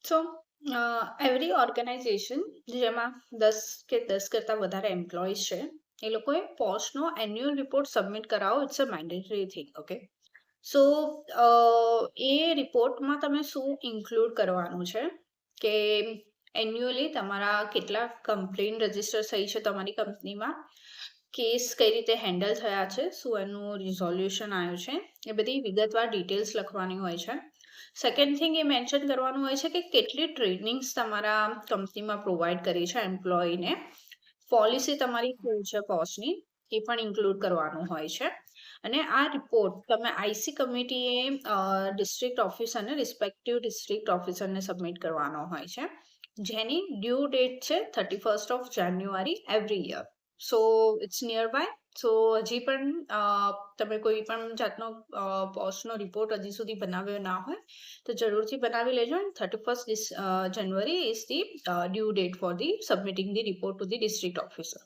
So every organisation જેમાં 10 કરતા વધારે એમ્પ્લોઈઝ છે એ લોકોએ પોસ્ટનો એન્યુઅલ રિપોર્ટ સબમિટ કરાવો. It's a mandatory thing. Okay. So એ રિપોર્ટમાં તમે શું ઇન્ક્લુડ કરવાનું છે કે એન્યુઅલી તમારા કેટલા કમ્પ્લેન રજીસ્ટર થઈ છે તમારી કંપનીમાં, કેસ કઈ રીતે હેન્ડલ થયા છે, શું એનું રિઝોલ્યુશન આવ્યું છે, એ બધી વિગતવાર ડિટેલ્સ લખવાની હોય છે. સેકન્ડ થિંગ એ મેન્શન કરવાનું હોય છે કે કેટલી ટ્રેનિંગ્સ તમારા કંપનીમાં પ્રોવાઈડ કરી છે એમ્પ્લોયીને, પોલિસી તમારી શું છે પોસ્ટની એ પણ ઇન્ક્લુડ કરવાનું હોય છે. અને આ રિપોર્ટ તમે આઈસી કમિટીએ ડિસ્ટ્રિક્ટ ઓફિસરને રિસ્પેક્ટિવ ડિસ્ટ્રિક્ટ ઓફિસરને સબમિટ કરવાનો હોય છે, જેની ડ્યુ ડેટ છે 31 January every year. So it's near by. So હજી પણ તમે કોઈ પણ જાતનો પોસ્ટનો રિપોર્ટ હજી સુધી બનાવ્યો ના હોય તો જરૂરથી બનાવી લેજો. 31 January is the due date for the submitting the report to the district officer.